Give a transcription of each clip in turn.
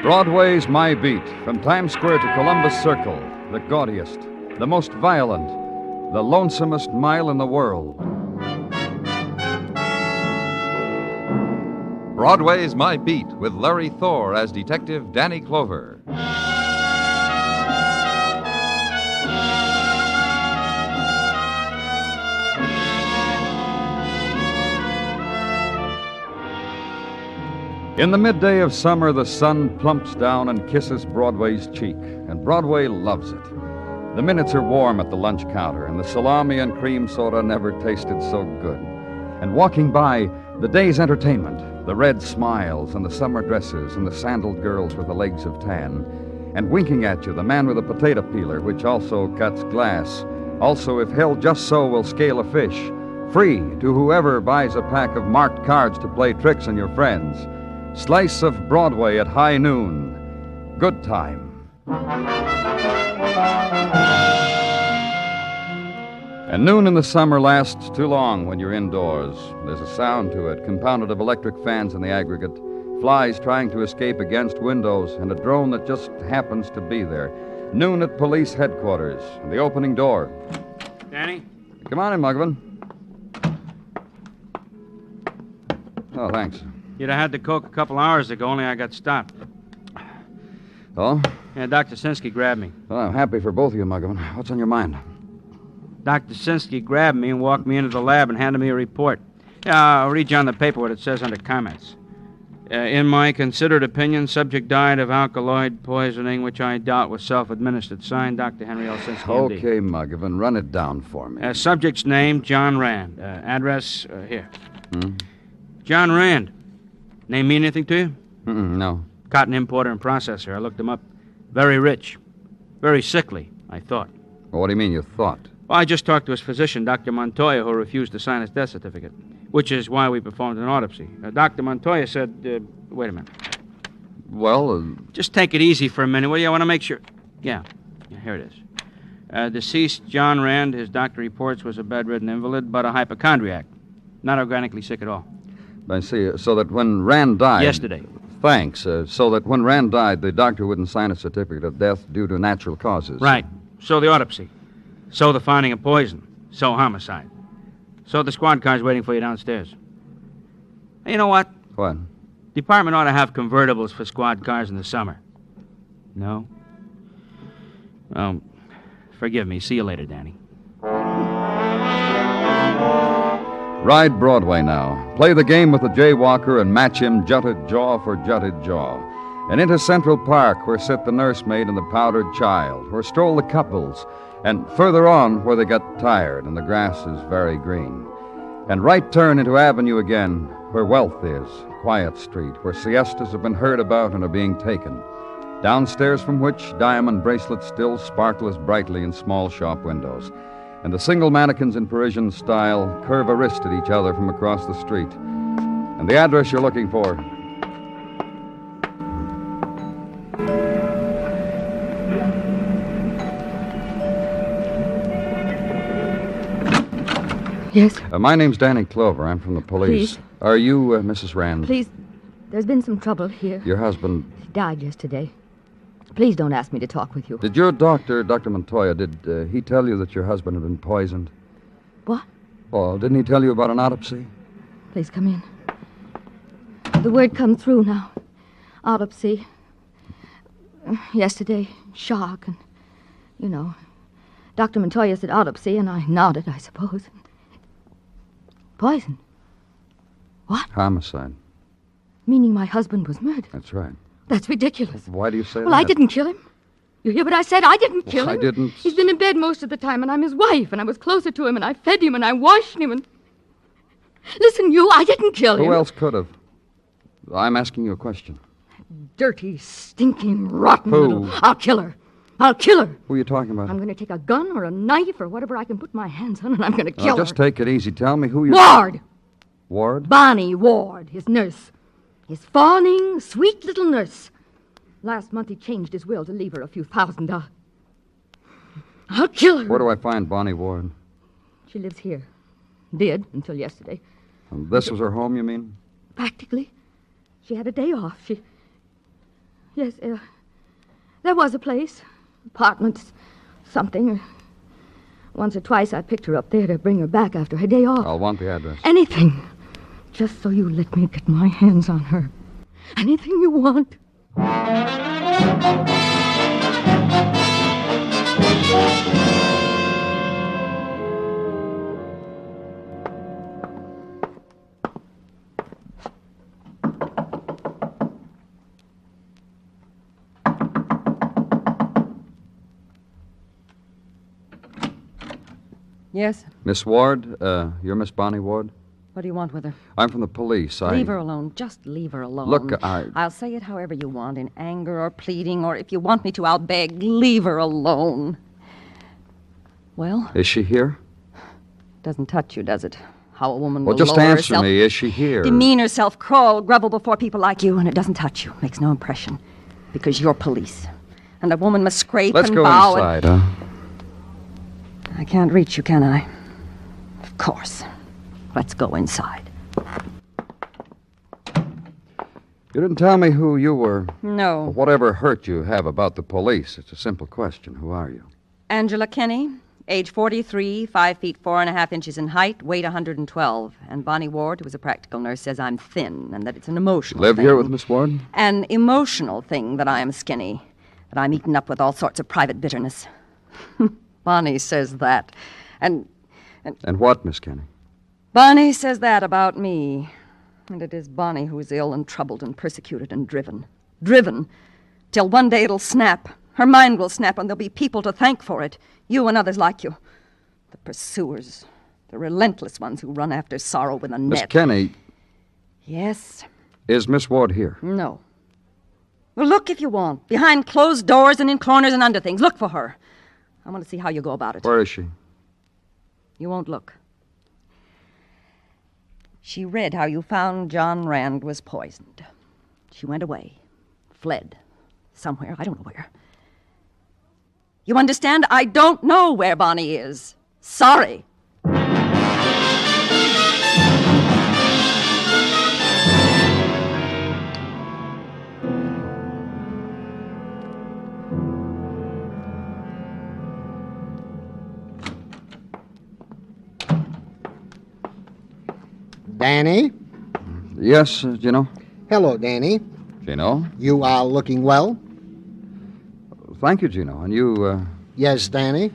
Broadway's My Beat, from Times Square to Columbus Circle, the gaudiest, the most violent, the lonesomest mile in the world. Broadway's My Beat with Larry Thor as Detective Danny Clover. In the midday of summer, the sun plumps down and kisses Broadway's cheek, and Broadway loves it. The minutes are warm at the lunch counter, and the salami and cream soda never tasted so good. And walking by, the day's entertainment, the red smiles and the summer dresses and the sandaled girls with the legs of tan, and winking at you, the man with a potato peeler, which also cuts glass, also, if held just so, will scale a fish, free to whoever buys a pack of marked cards to play tricks on your friends. Slice of Broadway at high noon. Good time. And noon in the summer lasts too long when you're indoors. There's a sound to it, compounded of electric fans in the aggregate, flies trying to escape against windows, and a drone that just happens to be there. Noon at police headquarters, and the opening door. Danny? Come on in, Muggavan. Oh, thanks. You'd have had the Coke a couple hours ago, only I got stopped. Oh? Yeah, Dr. Sinsky grabbed me. Well, I'm happy for both of you, Muggavan. What's on your mind? Dr. Sinsky grabbed me and walked me into the lab and handed me a report. Yeah, I'll read you on the paper what it says under comments. In my considered opinion, subject died of alkaloid poisoning, which I doubt was self-administered. Signed, Dr. Henry L. Sinsky, MD. Okay, Muggavan, run it down for me. Subject's name, John Rand. Address, here. John Rand. Name mean anything to you? No. Cotton importer and processor. I looked him up. Very rich. Very sickly, I thought. Well, what do you mean you thought? Well, I just talked to his physician, Dr. Montoya, who refused to sign his death certificate, which is why we performed an autopsy. Dr. Montoya said, wait a minute. Well, Just take it easy for a minute, will you? I want to make sure. Yeah, here it is. Deceased John Rand, his doctor reports, was a bedridden invalid, but a hypochondriac. Not organically sick at all. I see. So that when Rand died... Yesterday. Thanks. So that when Rand died, the doctor wouldn't sign a certificate of death due to natural causes. Right. So the autopsy. So the finding of poison. So homicide. So the squad car's waiting for you downstairs. Hey, you know what? What? Department ought to have convertibles for squad cars in the summer. No? Forgive me. See you later, Danny. Ride Broadway now. Play the game with the jaywalker and match him jutted jaw for jutted jaw. And into Central Park, where sit the nursemaid and the powdered child, where stroll the couples, and further on where they got tired and the grass is very green. And right turn into Avenue again, where wealth is, quiet street, where siestas have been heard about and are being taken. Downstairs from which diamond bracelets still sparkle as brightly in small shop windows. And the single mannequins in Parisian style curve a wrist at each other from across the street. And the address you're looking for. Yes? My name's Danny Clover. I'm from the police. Please. Are you Mrs. Rand? Please, there's been some trouble here. Your husband... He died yesterday. Please don't ask me to talk with you. Did your doctor, Dr. Montoya, did he tell you that your husband had been poisoned? What? Oh, didn't he tell you about an autopsy? Please come in. The word come through now. Autopsy. Yesterday, shock, and, you know, Dr. Montoya said autopsy, and I nodded, I suppose. Poison. What? Homicide. Meaning my husband was murdered. That's right. That's ridiculous. Why do you say that? Well, I didn't kill him. You hear what I said? I didn't kill him. I didn't. He's been in bed most of the time, and I'm his wife, and I was closer to him, and I fed him, and I washed him, and... Listen, I didn't kill him. Who else could have? I'm asking you a question. Dirty, stinking, rotten Who? little... I'll kill her. I'll kill her. Who are you talking about? I'm going to take a gun or a knife or whatever I can put my hands on, and I'm going to kill her. Just take it easy. Tell me who you... Ward. Ward? Bonnie Ward, his nurse. His fawning, sweet little nurse. Last month he changed his will to leave her a few $1,000. I'll kill her. Where do I find Bonnie Ward? She lives here. Did until yesterday. This was her home, you mean? Practically. She had a day off. Yes, there was a place. Apartments, something. Once or twice I picked her up there to bring her back after her day off. I'll want the address. Anything. Just so you let me get my hands on her. Anything you want. Yes? Miss Ward, you're Miss Bonnie Ward? What do you want with her? I'm from the police. Leave her alone. Just leave her alone. Look, I'll say it however you want, in anger or pleading, or if you want me to, I'll beg. Leave her alone. Well? Is she here? Doesn't touch you, does it? How a woman Well, will just lower answer herself, me. Is she here? demean herself, crawl, grovel before people like you, and it doesn't touch you. Makes no impression. Because you're police. And a woman must scrape Let's and go bow. inside, huh? I can't reach you, can I? Of course. Let's go inside. You didn't tell me who you were. No. Whatever hurt you have about the police. It's a simple question. Who are you? Angela Kenny, age 43, 5 feet 4.5 inches in height, weight 112. And Bonnie Ward, who is a practical nurse, says I'm thin and that it's an emotional Live thing. here with Miss Ward? An emotional thing that I am skinny, that I'm eaten up with all sorts of private bitterness. Bonnie says that. And what, Miss Kenny? Bonnie says that about me. And it is Bonnie who is ill and troubled and persecuted and driven. Driven. Till one day it'll snap. Her mind will snap, and there'll be people to thank for it. You and others like you. The pursuers. The relentless ones who run after sorrow with a net. Miss Kenny, Yes? is Miss Ward here? No. Well, look if you want. Behind closed doors and in corners and under things. Look for her. I want to see how you go about it. Where is she? You won't look. She read how you found John Rand was poisoned. She went away. Fled. Somewhere. I don't know where. You understand? I don't know where Bonnie is. Sorry. Danny? Yes, Gino? Hello, Danny. Gino? You are looking well? Thank you, Gino. And you, Yes, Danny.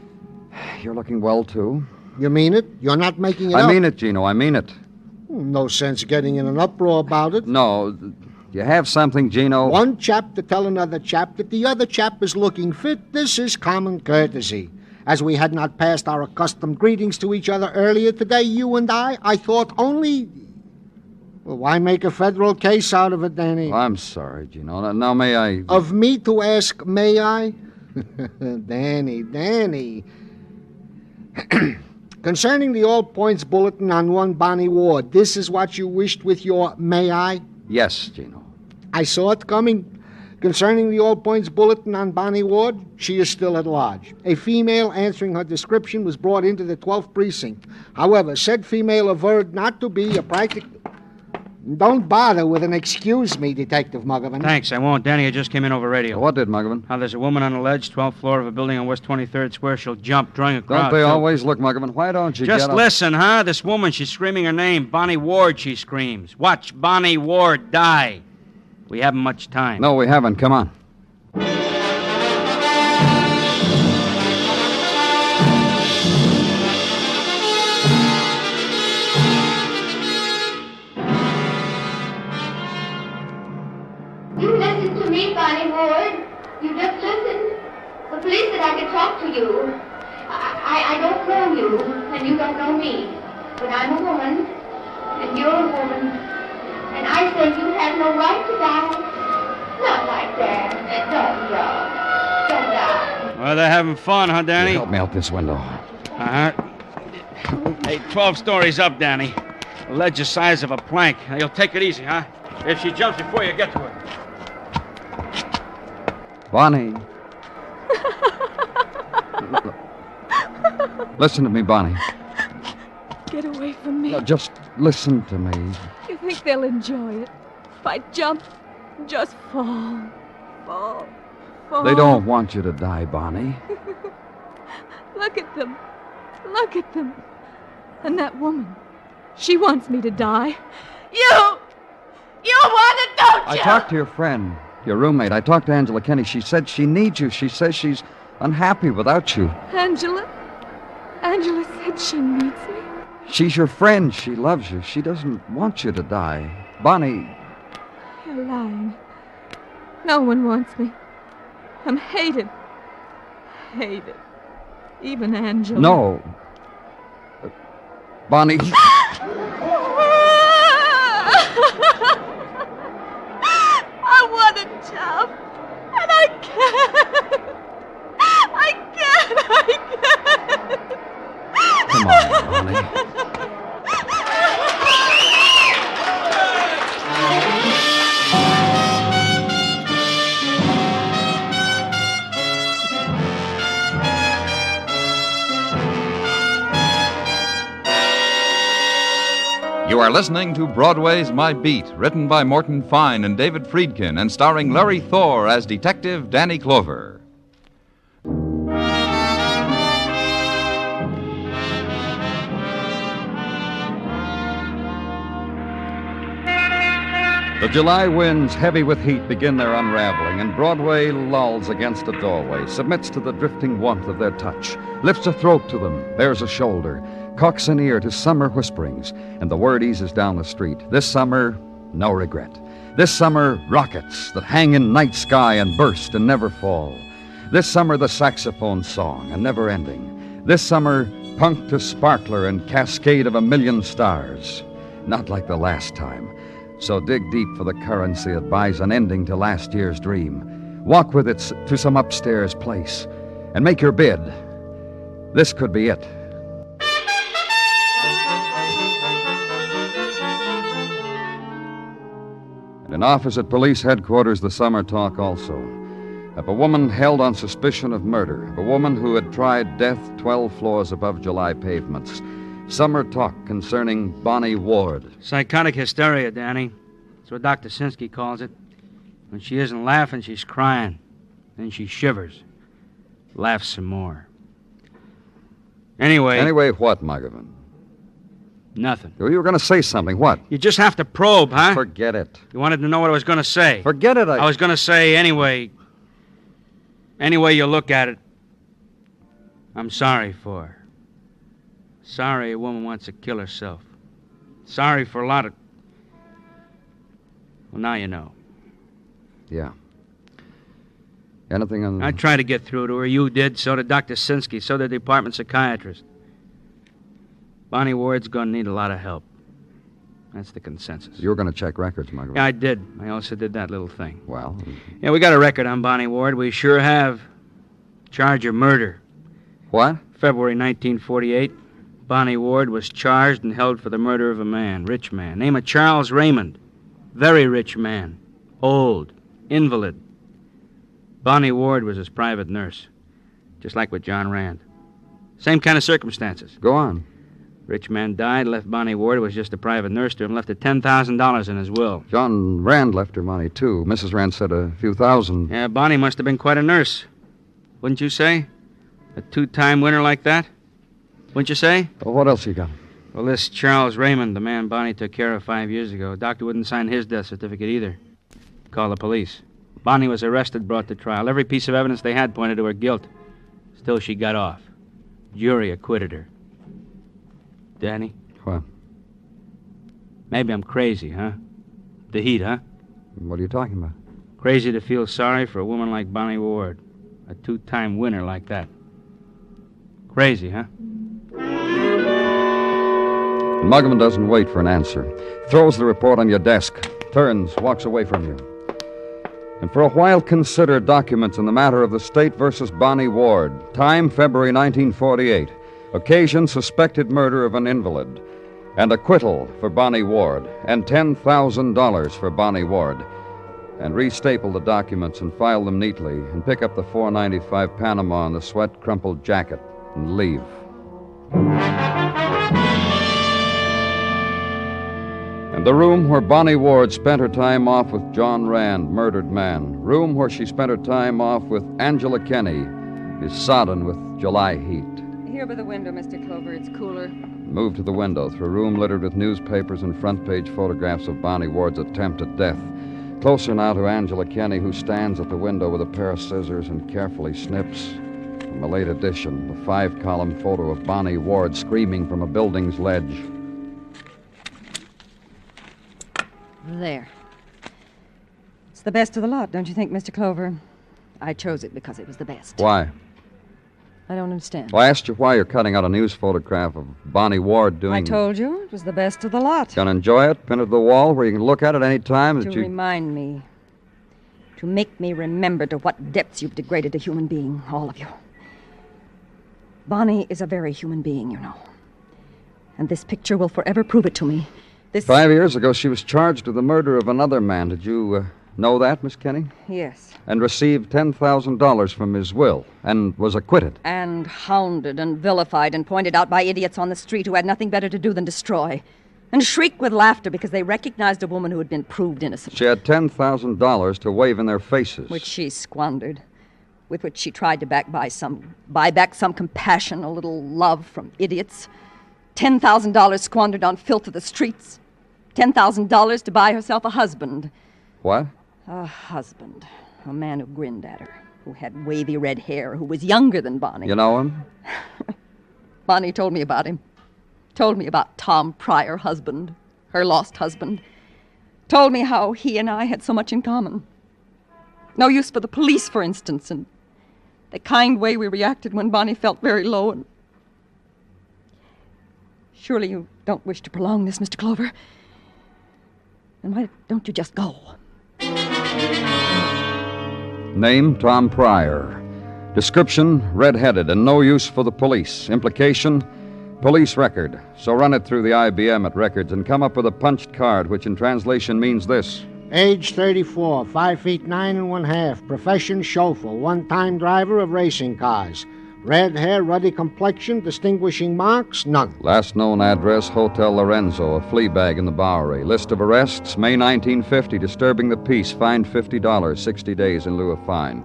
you're looking well, too. You mean it? You're not making it up? I mean it, Gino. I mean it. No sense getting in an uproar about it. No. You have something, Gino? One chap to tell another chap that the other chap is looking fit. This is common courtesy. As we had not passed our accustomed greetings to each other earlier today, you and I thought only... Well, why make a federal case out of it, Danny? I'm sorry, Gino. Now, may I... Of me to ask, may I? Danny. Concerning the All Points Bulletin on one Bonnie Ward, this is what you wished with your may I? Yes, Gino. I saw it coming. Concerning the All Points Bulletin on Bonnie Ward, she is still at large. A female answering her description was brought into the 12th precinct. However, said female averred not to be a practical... Don't bother with an excuse me, Detective Muggavan. Thanks, I won't. Danny, I just came in over radio. What did, Muggavan? How there's a woman on a ledge, 12th floor of a building on West 23rd Square. She'll jump, drawing a crowd. Don't they too. always look, Muggavan? Why don't you Just get up? listen, huh? This woman, she's screaming her name. Bonnie Ward, she screams. Watch Bonnie Ward die. We haven't much time. No, we haven't. Come on. You listen to me, Bonnie Ward. You just listen. The police said I could talk to you. I don't know you, and you don't know me. But I'm a woman, and you're a woman. And I say you have no right to die. Not like that. Don't die. Well, they're having fun, huh, Danny? Help me out this window. Uh-huh. Hey, 12 stories up, Danny. The ledge the size of a plank. Now, you'll take it easy, huh? If she jumps before you get to her. Bonnie. Listen to me, Bonnie. Get away from me. No, just listen to me. You think they'll enjoy it? If I jump, just fall. Fall. Fall. They don't want you to die, Bonnie. Look at them. Look at them. And that woman. She wants me to die. You want it, don't you? I talked to your friend, your roommate. I talked to Angela Kenny. She said she needs you. She says she's unhappy without you. Angela? Angela said she needs me. She's your friend. She loves you. She doesn't want you to die. Bonnie. You're lying. No one wants me. I'm hated. Hated. Even Angela. No. Bonnie. I want to jump. And I can't. I can't. Come on, Bonnie. You are listening to Broadway's My Beat, written by Morton Fine and David Friedkin, and starring Larry Thor as Detective Danny Clover. The July winds, heavy with heat, begin their unraveling, and Broadway lolls against a doorway, submits to the drifting warmth of their touch, lifts a throat to them, bares a shoulder, cocks an ear to summer whisperings, and the word eases down the street. This summer, no regret. This summer, rockets that hang in night sky and burst and never fall. This summer, the saxophone song, a never ending. This summer, punk to sparkler and cascade of a million stars. Not like the last time. So dig deep for the currency that buys an ending to last year's dream. Walk with it to some upstairs place and make your bid. This could be it. And in office at police headquarters, the summer talk also. Of a woman held on suspicion of murder. Of a woman who had tried death 12 floors above July pavements. Summer talk concerning Bonnie Ward. Psychotic hysteria, Danny. That's what Dr. Sinsky calls it. When she isn't laughing, she's crying. Then she shivers. Laughs some more. Anyway, What, Muggavan? nothing. You were going to say something. What? You just have to probe, huh? Forget it. You wanted to know what I was going to say. Forget it. I was going to say anyway. Any way you look at it, I'm sorry for her. Sorry a woman wants to kill herself. Sorry for a lot of... Well, now you know. Yeah. Anything on... I tried to get through to her. You did. So did Dr. Sinsky. So did the department psychiatrist. Bonnie Ward's going to need a lot of help. That's the consensus. You were going to check records, Margaret. Yeah, I did. I also did that little thing. Well... Yeah, we got a record on Bonnie Ward. We sure have. Charge of murder. What? February 1948. Bonnie Ward was charged and held for the murder of a man, rich man, name of Charles Raymond. Very rich man. Old. Invalid. Bonnie Ward was his private nurse. Just like with John Rand. Same kind of circumstances. Go on. Rich man died, left Bonnie Ward, was just a private nurse to him, left her $10,000 in his will. John Rand left her money, too. Mrs. Rand said a few thousand. Yeah, Bonnie must have been quite a nurse. Wouldn't you say? A two-time winner like that? Wouldn't you say? Well, what else you got? Well, this Charles Raymond, the man Bonnie took care of 5 years ago, doctor wouldn't sign his death certificate either. Call the police. Bonnie was arrested, brought to trial. Every piece of evidence they had pointed to her guilt. Still, she got off. Jury acquitted her. Danny? What? Maybe I'm crazy, huh? The heat, huh? What are you talking about? Crazy to feel sorry for a woman like Bonnie Ward. A two-time winner like that. Crazy, huh? And Muggavan doesn't wait for an answer. Throws the report on your desk. Turns, walks away from you. And for a while consider documents in the matter of the state versus Bonnie Ward. Time, February 1948. Occasion, suspected murder of an invalid. And acquittal for Bonnie Ward. And $10,000 for Bonnie Ward. And restaple the documents and file them neatly. And pick up the $4.95 Panama and the sweat-crumpled jacket. And leave. And the room where Bonnie Ward spent her time off with John Rand, murdered man. Room where she spent her time off with Angela Kenny is sodden with July heat. Here by the window, Mr. Clover. It's cooler. Move to the window through a room littered with newspapers and front-page photographs of Bonnie Ward's attempt at death. Closer now to Angela Kenny, who stands at the window with a pair of scissors and carefully snips. From a late edition, the 5-column photo of Bonnie Ward screaming from a building's ledge. There. It's the best of the lot, don't you think, Mr. Clover? I chose it because it was the best. Why? I don't understand. Well, I asked you why you're cutting out a news photograph of Bonnie Ward doing... I told you it was the best of the lot. Gonna enjoy it? Pin it to the wall where you can look at it any time that To remind me. To make me remember to what depths you've degraded a human being, all of you. Bonnie is a very human being, you know. And this picture will forever prove it to me. 5 years ago, she was charged with the murder of another man. Did you know that, Miss Kenny? Yes. And received $10,000 from his will, and was acquitted. And hounded and vilified and pointed out by idiots on the street who had nothing better to do than destroy. And shrieked with laughter because they recognized a woman who had been proved innocent. She had $10,000 to wave in their faces. Which she squandered. With which she tried to buy back some compassion, a little love from idiots. $10,000 squandered on filth of the streets. $10,000 to buy herself a husband. What? A husband. A man who grinned at her, who had wavy red hair, who was younger than Bonnie. You know him? Bonnie told me about him. Told me about Tom Pryor, husband, her lost husband. Told me how he and I had so much in common. No use for the police, for instance, and the kind way we reacted when Bonnie felt very low. And surely you don't wish to prolong this, Mr. Clover? And why don't you just go? Name, Tom Pryor. Description, red-headed and no use for the police. Implication, police record. So run it through the IBM at records and come up with a punched card, which in translation means this. Age 34, 5 feet 9 1/2. Profession chauffeur, one-time driver of racing cars. Red hair, ruddy complexion, distinguishing marks, none. Last known address, Hotel Lorenzo, a flea bag in the Bowery. List of arrests, May 1950, disturbing the peace, fined $50, 60 days in lieu of fine.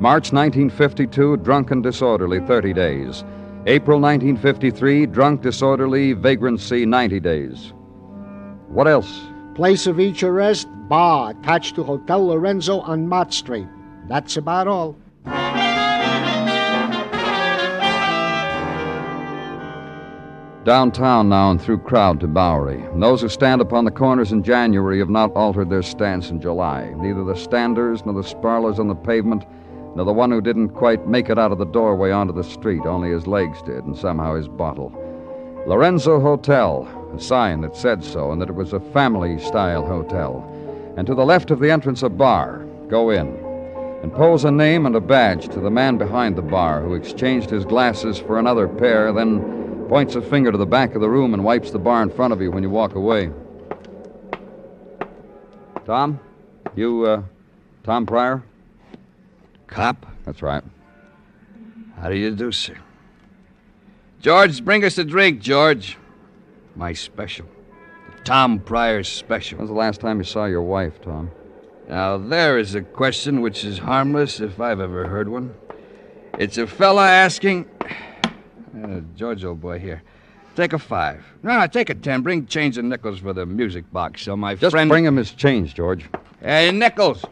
March 1952, drunk and disorderly, 30 days. April 1953, drunk, disorderly, vagrancy, 90 days. What else? Place of each arrest, bar attached to Hotel Lorenzo on Mott Street. That's about all. Downtown now and through crowd to Bowery. Those who stand upon the corners in January have not altered their stance in July. Neither the standers nor the sparlers on the pavement, nor the one who didn't quite make it out of the doorway onto the street. Only his legs did, and somehow his bottle. Lorenzo Hotel, a sign that said so, and that it was a family-style hotel. And to the left of the entrance, a bar. Go in. And pose a name and a badge to the man behind the bar, who exchanged his glasses for another pair, then points a finger to the back of the room and wipes the bar in front of you when you walk away. Tom? You, Tom Pryor? Cop? That's right. How do you do, sir? George, bring us a drink, George. My special. The Tom Pryor special. When's the last time you saw your wife, Tom? Now, there is a question which is harmless if I've ever heard one. It's a fella asking... George, old boy, here. Take a 5. No, take a 10. Bring change and nickels for the music box so my Just friend... bring him his change, George. Hey, nickels!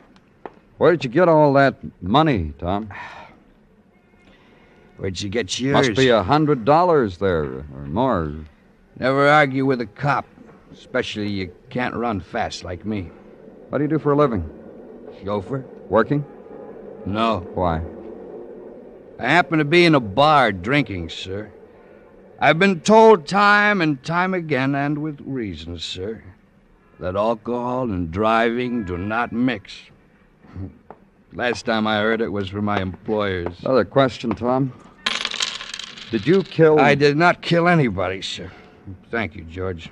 Where did you get all that money, Tom? Where'd you get yours? Must be $100 there, or more. Never argue with a cop. Especially you can't run fast like me. What do you do for a living? Chauffeur? Working? No. Why? I happen to be in a bar drinking, sir. I've been told time and time again, and with reason, sir, that alcohol and driving do not mix. Last time I heard it was from my employers. Another question, Tom. Did you kill... I did not kill anybody, sir. Thank you, George.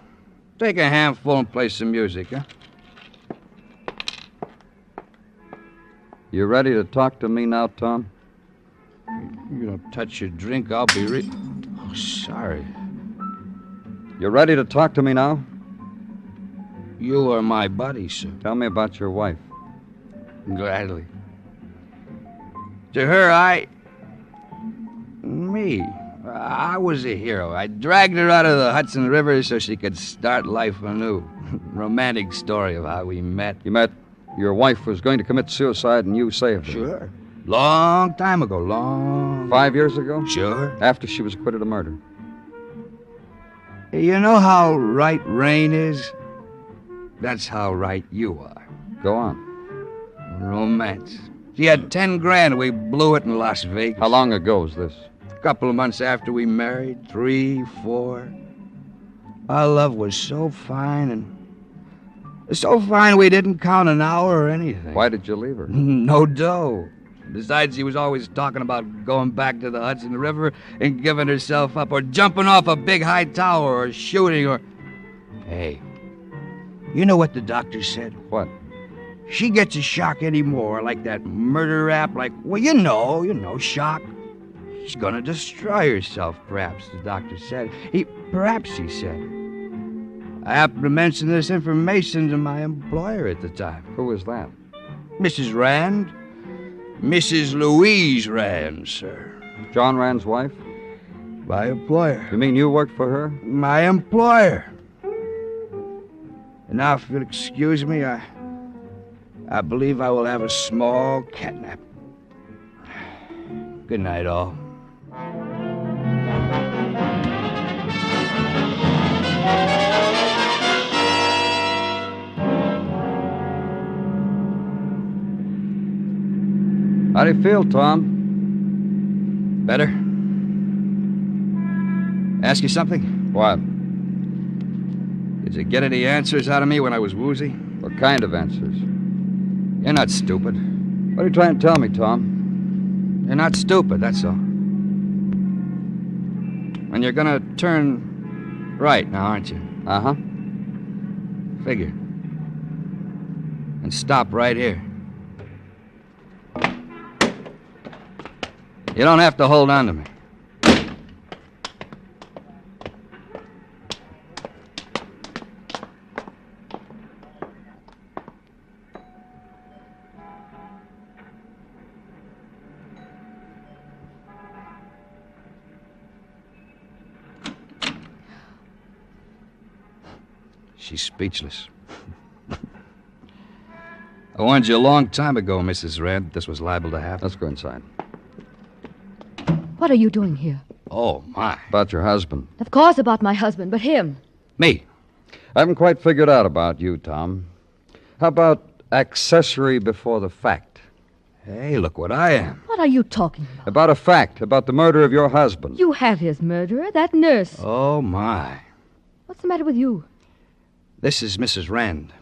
Take a handful and play some music, huh? You ready to talk to me now, Tom? You don't touch your drink, I'll be Oh, sorry. You ready to talk to me now? You are my buddy, sir. Tell me about your wife. Gladly. To her, I was a hero. I dragged her out of the Hudson River so she could start life anew. Romantic story of how we met. You met your wife was going to commit suicide and you saved her. Sure. Long time ago, 5 years ago? Sure. After she was acquitted of murder. You know how right Rain is? That's how right you are. Go on. Romance. She had 10 grand. We blew it in Las Vegas. How long ago was this? A couple of months after we married. 3, 4. Our love was so fine and so fine we didn't count an hour or anything. Why did you leave her? No dough. Besides, she was always talking about going back to the Hudson River and giving herself up, or jumping off a big high tower, or shooting, or... Hey, you know what the doctor said? What? She gets a shock anymore, like that murder rap, like, well, you know, shock. She's gonna destroy herself, perhaps, the doctor said. Perhaps he said. I happened to mention this information to my employer at the time. Who was that? Mrs. Rand. Mrs. Louise Rand, sir. John Rand's wife? My employer. You mean you worked for her? My employer. And now, if you'll excuse me, I believe I will have a small catnap. Good night, all. How do you feel, Tom? Better? Ask you something? What? Did you get any answers out of me when I was woozy? What kind of answers? You're not stupid. What are you trying to tell me, Tom? You're not stupid, that's all. And you're gonna turn right now, aren't you? Uh-huh. Figure. And stop right here. You don't have to hold on to me. She's speechless. I warned you a long time ago, Mrs. Rand, this was liable to happen. Let's go inside. What are you doing here? Oh, my. About your husband. Of course about my husband, but him. Me. I haven't quite figured out about you, Tom. How about accessory before the fact? Hey, look what I am. What are you talking about? About a fact, about the murder of your husband. You have his murderer, that nurse. Oh, my. What's the matter with you? This is Mrs. Rand.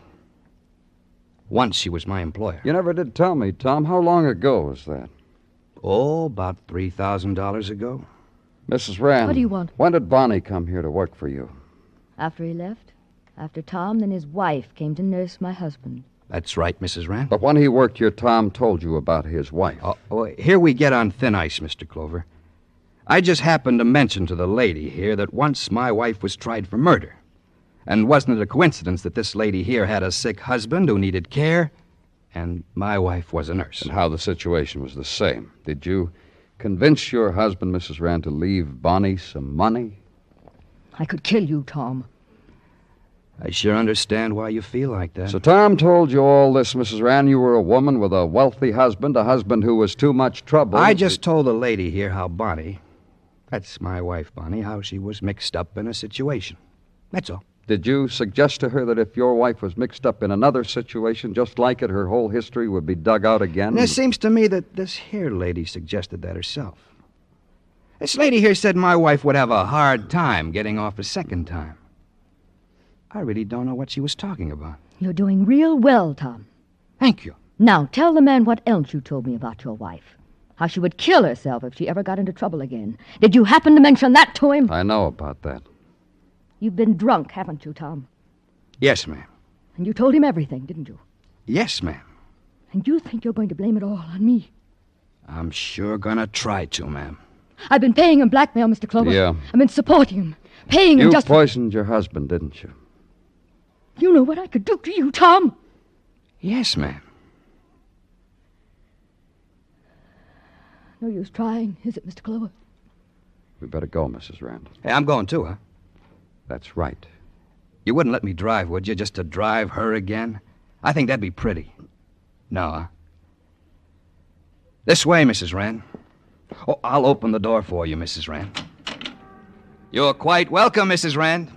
Once she was my employer. You never did tell me, Tom. How long ago was that? Oh, about $3,000 ago. Mrs. Rand. What do you want? When did Bonnie come here to work for you? After he left. After Tom, then his wife came to nurse my husband. That's right, Mrs. Rand. But when he worked here, Tom told you about his wife. Oh, here we get on thin ice, Mr. Clover. I just happened to mention to the lady here that once my wife was tried for murder. And wasn't it a coincidence that this lady here had a sick husband who needed care, and my wife was a nurse? And how the situation was the same. Did you convince your husband, Mrs. Rand, to leave Bonnie some money? I could kill you, Tom. I sure understand why you feel like that. So Tom told you all this, Mrs. Rand. You were a woman with a wealthy husband, a husband who was too much trouble. I just told the lady here how Bonnie, that's my wife, Bonnie, how she was mixed up in a situation. That's all. Did you suggest to her that if your wife was mixed up in another situation just like it, her whole history would be dug out again? And it seems to me that this here lady suggested that herself. This lady here said my wife would have a hard time getting off a second time. I really don't know what she was talking about. You're doing real well, Tom. Thank you. Now, tell the man what else you told me about your wife. How she would kill herself if she ever got into trouble again. Did you happen to mention that to him? I know about that. You've been drunk, haven't you, Tom? Yes, ma'am. And you told him everything, didn't you? Yes, ma'am. And you think you're going to blame it all on me? I'm sure gonna try to, ma'am. I've been paying him blackmail, Mr. Clover. Yeah. I've been supporting him, paying him You just... poisoned your husband, didn't you? You know what I could do to you, Tom? Yes, ma'am. No use trying, is it, Mr. Clover? We better go, Mrs. Rand. Hey, I'm going too, huh? That's right. You wouldn't let me drive, would you, just to drive her again? I think that'd be pretty. No, huh? This way, Mrs. Rand. Oh, I'll open the door for you, Mrs. Rand. You're quite welcome, Mrs. Rand.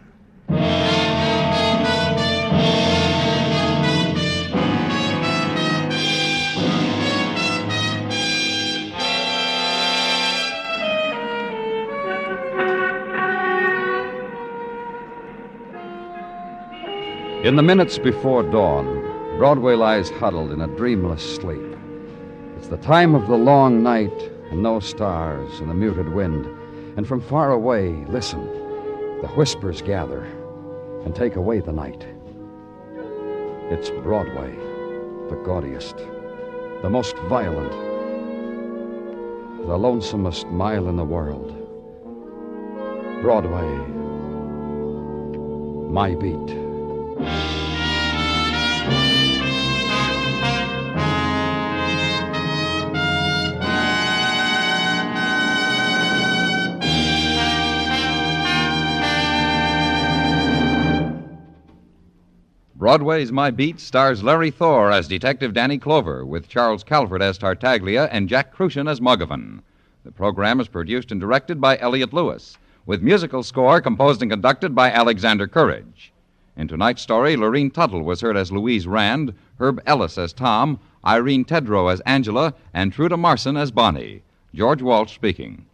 In the minutes before dawn, Broadway lies huddled in a dreamless sleep. It's the time of the long night and no stars and the muted wind. And from far away, listen, the whispers gather and take away the night. It's Broadway, the gaudiest, the most violent, the lonesomest mile in the world. Broadway, my beat. Broadway's My Beat stars Larry Thor as Detective Danny Clover, with Charles Calvert as Tartaglia and Jack Crucian as Muggavan. The program is produced and directed by Elliott Lewis, with musical score composed and conducted by Alexander Courage. In tonight's story, Lorene Tuttle was heard as Louise Rand, Herb Ellis as Tom, Irene Tedrow as Angela, and Truda Marson as Bonnie. George Walsh speaking.